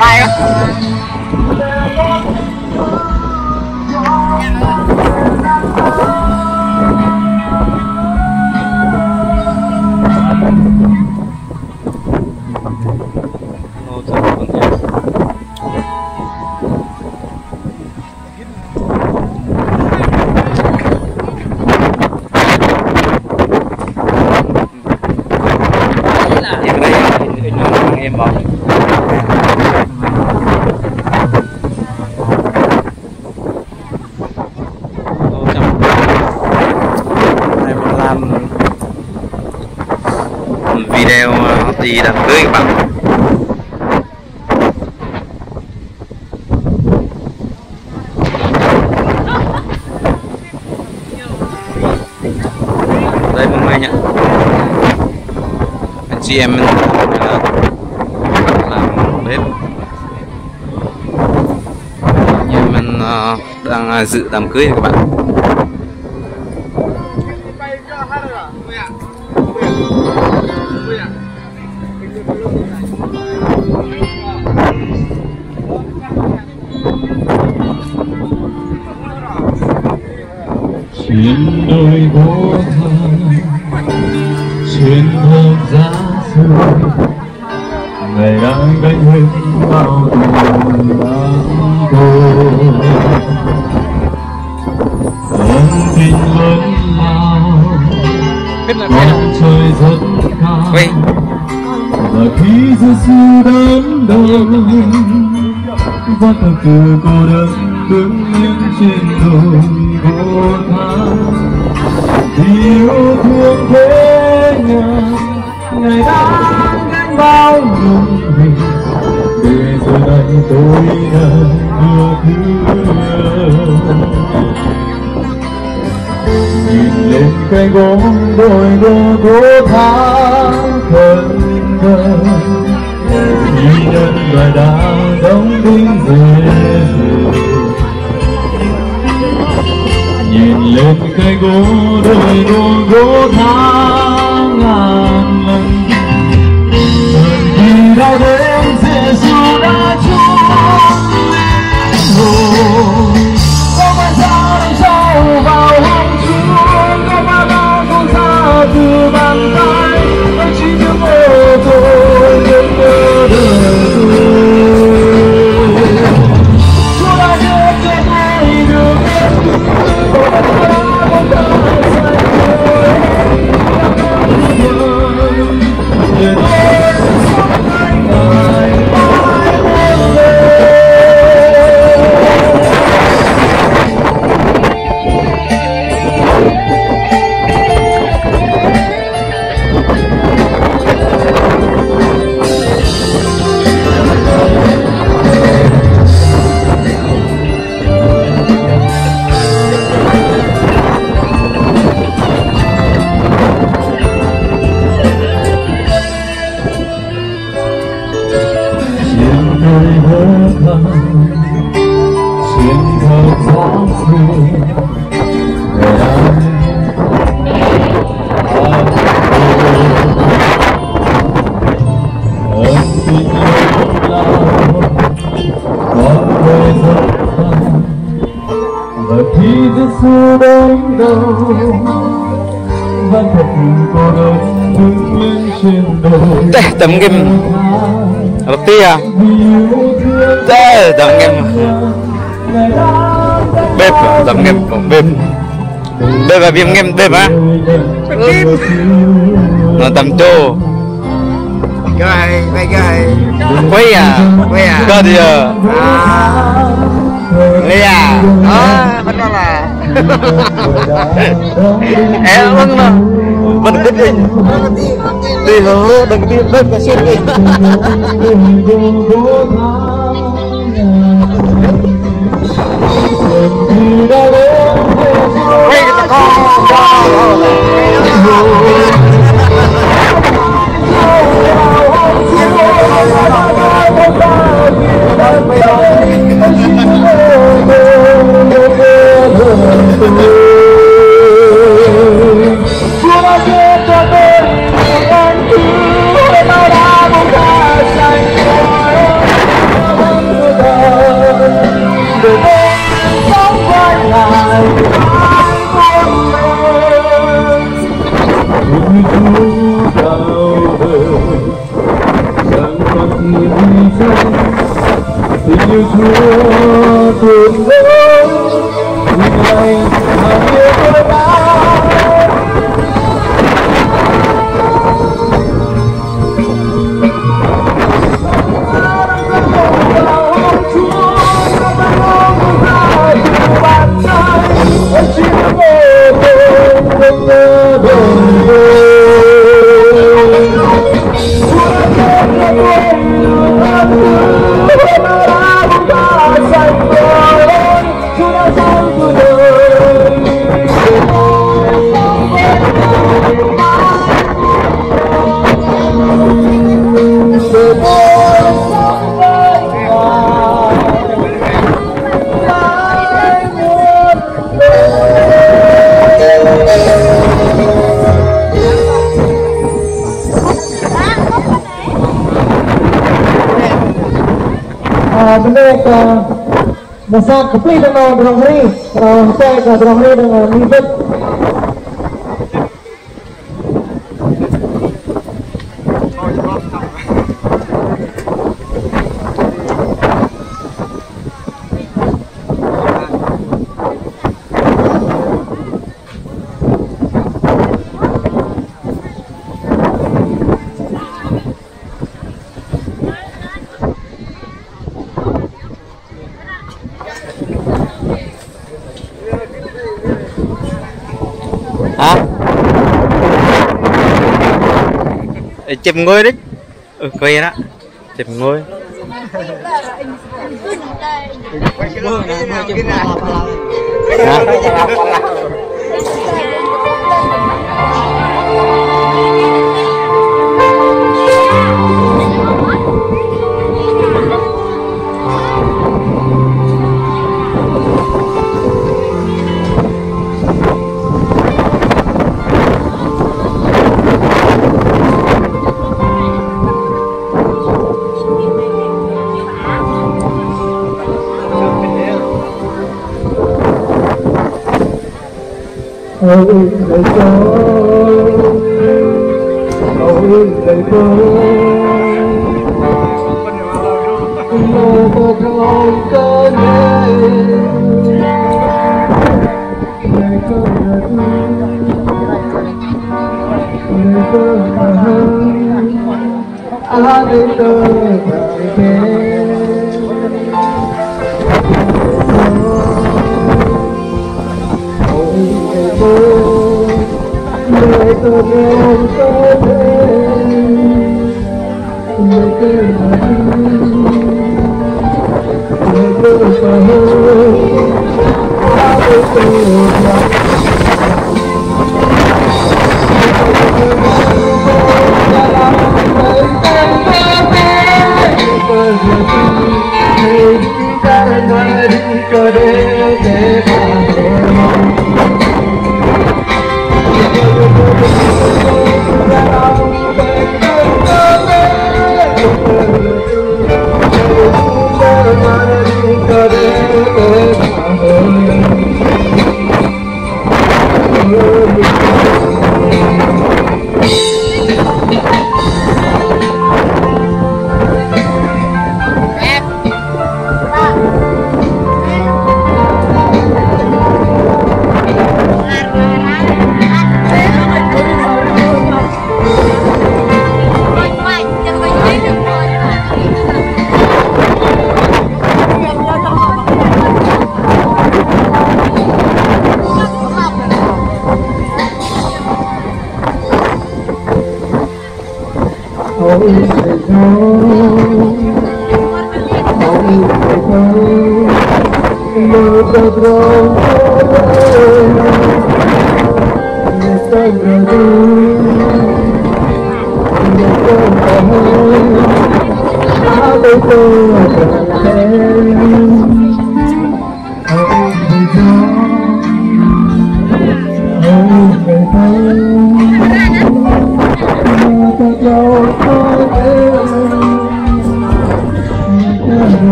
Bay á. Em bảo đây mình làm video đi đám cưới các bạn. Đây mọi người nhá, anh chị em mình bếp như mình đang dự đám cưới này các bạn. Chuyện đôi vô thơ, chuyện thơm giá xưa, ngày đang gánh huyết bao tuổi bão tố. Ân tình vẫn lao, con trời rất cao, và khi giê xu đớn đau, vắt thật từ cô đơn đứng lên trên đồi vô tha. Vì yêu thương thế ngàn, ngày đang gánh bao nhung hình, để giờ đây tôi đang đưa thương. Nhìn lên cây gỗ đôi đô thố tháng thân thơ, khi nhân loại đã đóng đinh Giê-xu. Nhìn lên cây gỗ đôi đô gỗ tháng ngàn lần, vì đau đớn Giê-xu đã chôn linh hồn. Có phải sao đằng sau vào hông Chúa, có phải bao không xa từ bàn tay, tôi chỉ nhớ mơ thôi, nhớ mơ đời tôi. Chúa đã đưa cho tôi được biết, tôi đã không thể sai lỗi, để tôi sống anh ngày mai muôn đời. Giê-xu đến đâu vẫn thật cô đơn đứng lên trên đồi. Đây tấm game đầu tiên đây tấm game bếp tấm game của bếp bếp là viêm game bếp á nó tấm trô Gai, gai quay à cơ thì đây à bắt đầu là em vâng mà vẫn biết hình đi hứa đừng đi bếp cái xuyên đi quay cái con Masa complete dengan dorong hari, saya ke dorong hari dengan libet. Hả? Chìm ngôi đấy. Quay đó. Chìm ngôi. Ôi đời con, ôi đời con, một con cơ này, đời con là đời con là hơn, ai đây tôi phải về. Người tôi yêu tôi người tôi là người tôi phải ai tôi là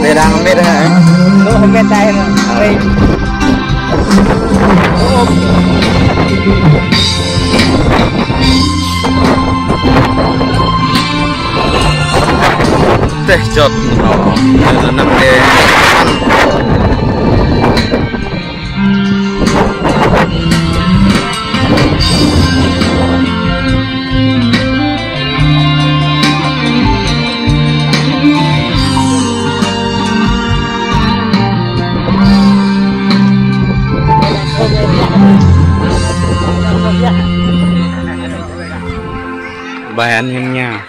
Đây đang không biết hả? Không biết tay rồi. teh chot nó nằm đây bài ăn nhanh nha.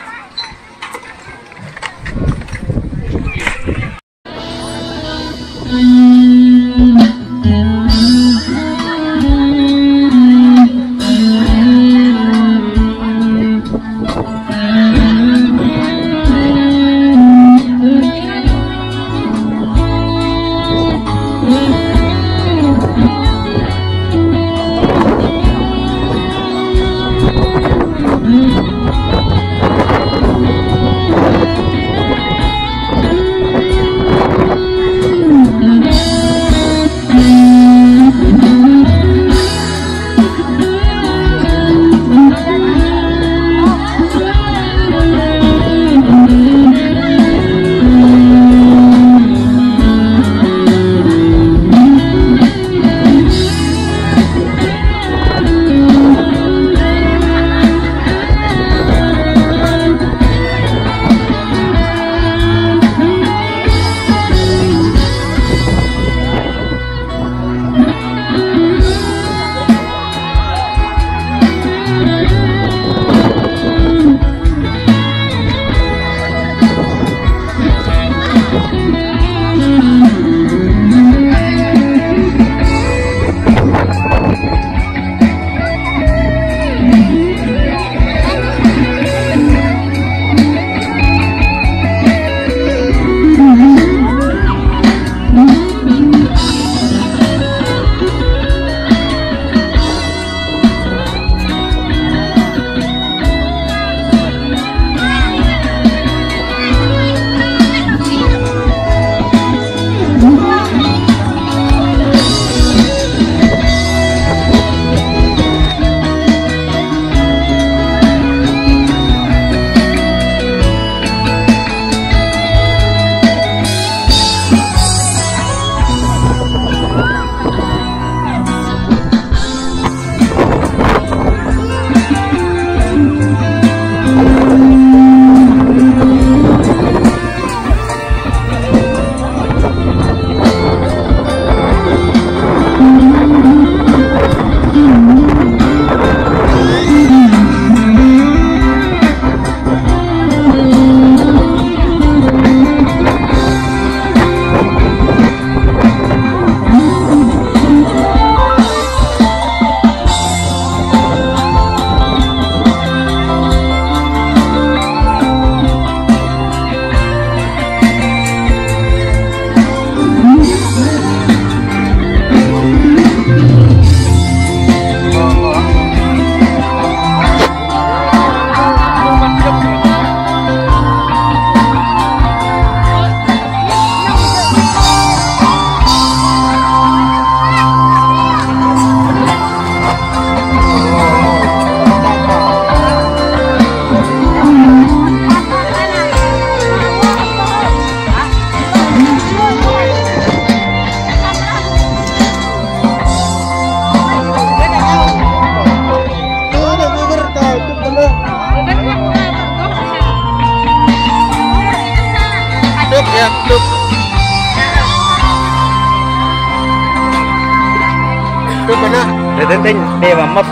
Dia mamat.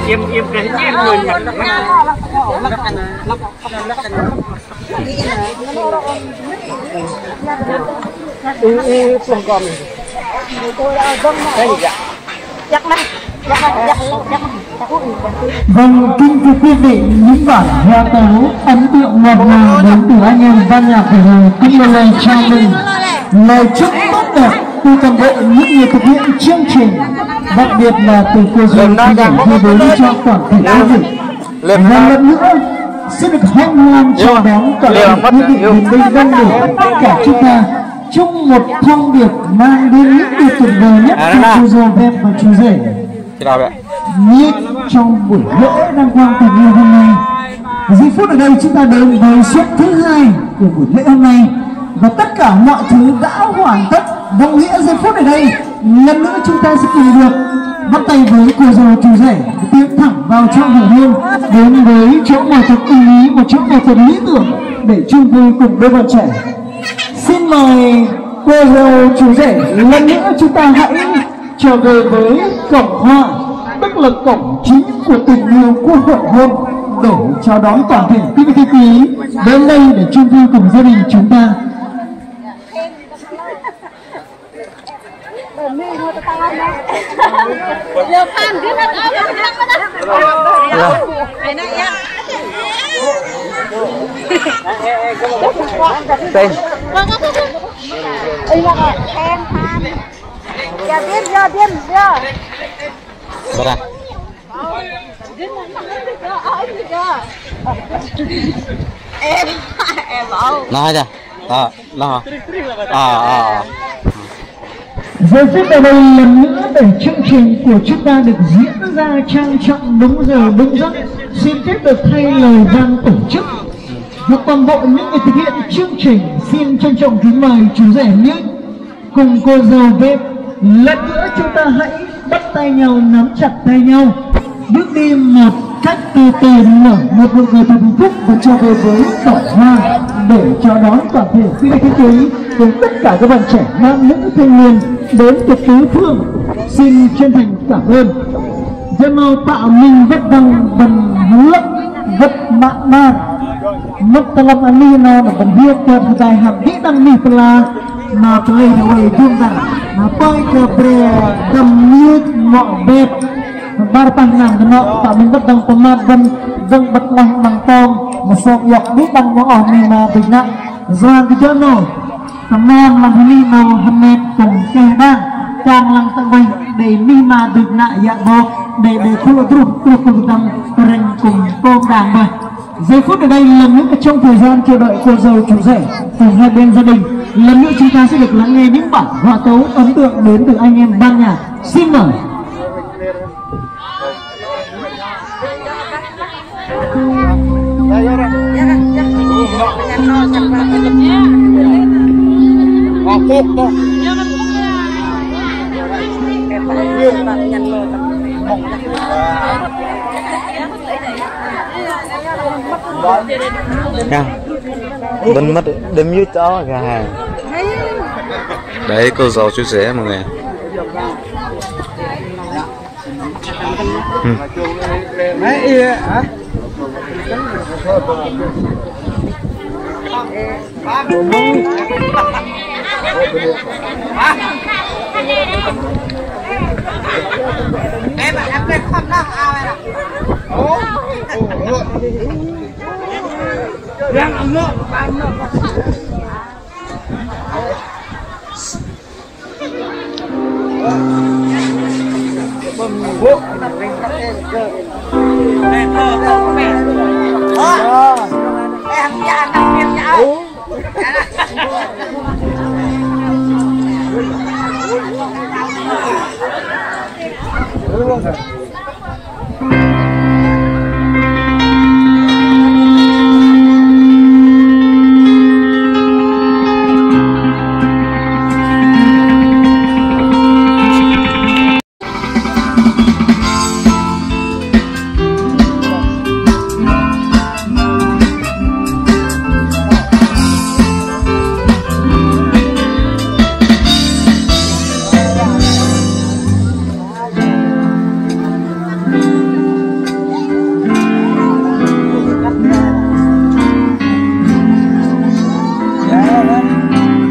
Im cái em người Vâng, kính thưa quý vị, những bản hoa tấu ấn tượng ngọt ngào đến từ anh em ban nhạc của Hồ kính một lời chào mừng, lời chúc tốt đẹp từ toàn bộ những người thực hiện chương trình, đặc biệt là từ cô dâu thi đến cho toàn thể quý vị. Một lần nữa sẽ được hân hoan chào đón toàn thể quý vị đến đây đông đủ tất cả chúng ta chung một thông điệp mang đến những điều tuyệt vời nhất cho chú Joseph và chú rể. Nhất trong buổi lễ đăng quang tình yêu hôm nay. Giây phút ở đây chúng ta đến với suất thứ 2 của buổi lễ hôm nay và tất cả mọi thứ đã hoàn tất. Đồng nghĩa giây phút ở đây lần nữa chúng ta sẽ cùng được bắt tay với cô dâu chú rể tiến thẳng vào trong hậu hôn, đến với chỗ ngồi thật ưng ý, một chỗ ngồi thật lý tưởng để chung vui cùng đôi bạn trẻ. Xin mời cô dâu chú rể lần nữa chúng ta hãy trở về với cổng hoa, tức là cổng chính của tình yêu của hậu hôn, để chào đón toàn thể quý vị quý đến đây để chung vui cùng gia đình chúng ta. Tên nói ra nó Giây phút ở đây lần nữa để chương trình của chúng ta được diễn ra trang trọng đúng giờ đúng giấc, xin phép được thay lời ban tổ chức và toàn bộ những người thực hiện chương trình xin trân trọng kính mời chú rể Miếng cùng cô dâu Vếp lần nữa chúng ta hãy bắt tay nhau, nắm chặt tay nhau, bước đi một cách từ từ, nở một nụ cười thật hạnh phúc và trở về với cổng hoa để chào đón toàn thể quý vị quý cùng tất cả các bạn trẻ nam nữ thanh niên đến từ tứ phương. Xin chân thành cảm ơn. Dân mau tạo mình vất văng vần lấp vất mạn man mất talam ani na vần hiệp cơ thay hàm đi đăng mi pela mà play away dung rằng mà poi ke bre đầm miết ngọ bếp bar panang nọ tạo mình vất văng pemat vân vâng bật lăng bằng tông một sọc dọc biết đăng ngõ ở mình mà bình nặng doan cái chỗ nổ thằng nam lăng mi màu hâm mệt cùng kề đan càng lăng tận vay để mi mà được nạ dạ vô để thua cùng tăng rình cùng cô đàng mà. Giây phút ở đây lần nữa trong thời gian chờ đợi cô dâu chú rể cùng hai bên gia đình, lần nữa chúng ta sẽ được lắng nghe những bản hòa tấu ấn tượng đến từ anh em ban nhạc. Xin mời. bên mất đêm dưới đó gà hàng đấy cô dâu chú rể mọi người. Em lên không đó ao này nè. Đang ăn nước, ăn nước. Em nhà nằm em nhà.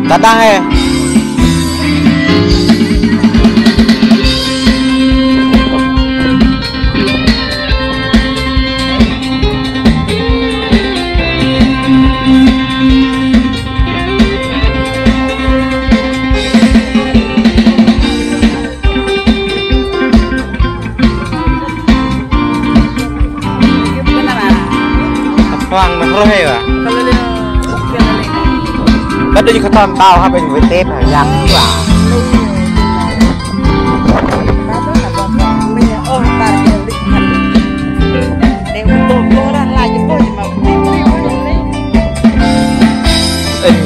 Datang Hoàng nó rồi à? Bắt đi khát tao tao hay với tép hay giặc quá.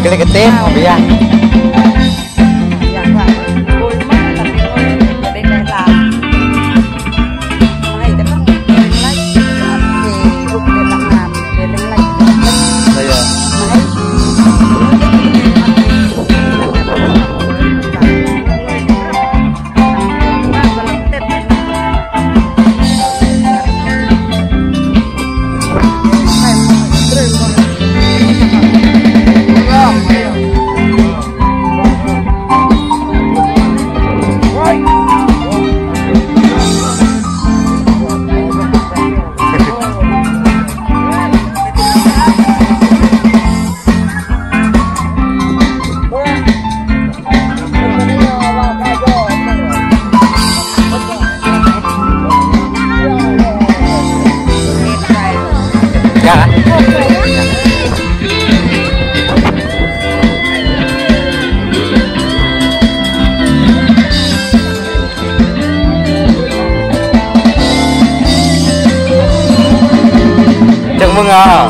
Cái tép không bây giờ. Mừng à.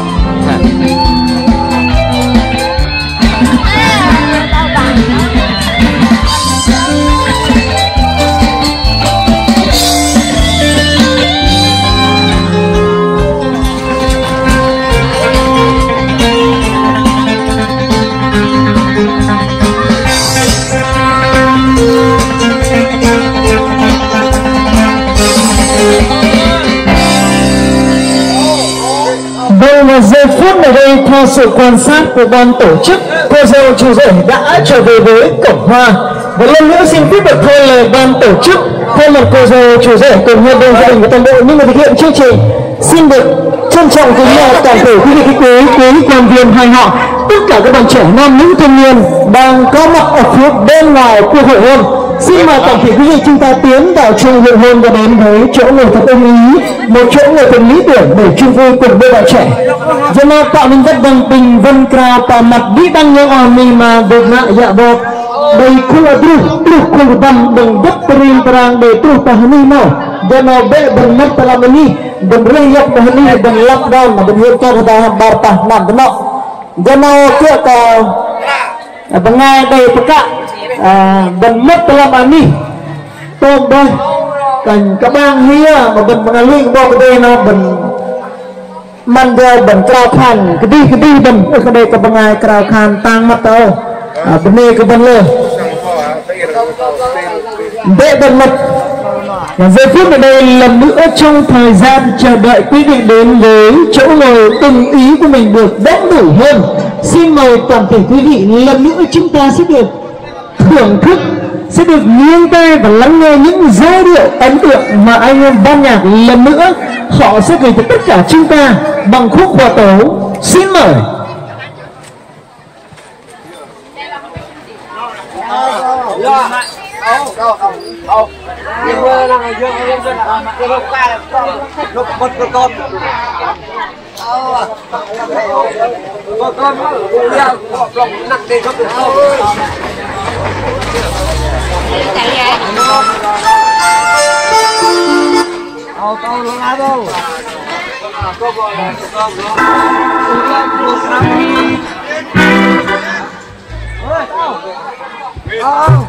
Giây phút ở đây theo sự quan sát của ban tổ chức, cô dâu chú rể đã trở về với cổng hoa. Một lần nữa xin tiếp tục thay lời ban tổ chức, thay mặt cô dâu chú rể cùng nhân viên gia đình của toàn bộ những người thực hiện chương trình, xin được trân trọng kính mời toàn thể quý vị quý quan viên hai họ, tất cả các bạn trẻ nam nữ thanh niên đang có mặt ở phía bên ngoài của hội hôn. Xin mời toàn thể quý vị chúng ta tiến vào chung hội hôn và đến với chỗ ngồi thật ưng ý, một chỗ ngồi thật lý tưởng để chung vui cùng đôi bạn trẻ. Giờ nào tạo nên đất bằng bình vân cào tạo mặt đi đăng những ổn mì mà được nạ dạ bột. Đây khu khu đâm bằng đất terin terang để tu tahani mau. Giờ nào bệ bằng mất talam ini dan reyok tahani dan lockdown dan hiện cho kita bartah nam đó. Giờ nào kia cao bằng ngay đây tất cả bằng mất talam ini tôm đây cảnh các bang hia mà bằng liên bao cái đây nó bằng man dia bằng cào khan cái đi bằng cái đây các bang ngay cào khan tang mất đâu bên này cái bên lơ để bằng mất. Giây phút ở đây lần nữa trong thời gian chờ đợi quý vị đến với chỗ ngồi từng ý của mình được đông đủ hơn, xin mời toàn thể quý vị lần nữa chúng ta sẽ được thưởng thức, sẽ được nghiêng tay và lắng nghe những giai điệu ấn tượng mà anh em ban nhạc lần nữa họ sẽ gửi tới tất cả chúng ta bằng khúc hòa tấu. Xin mời. Oh.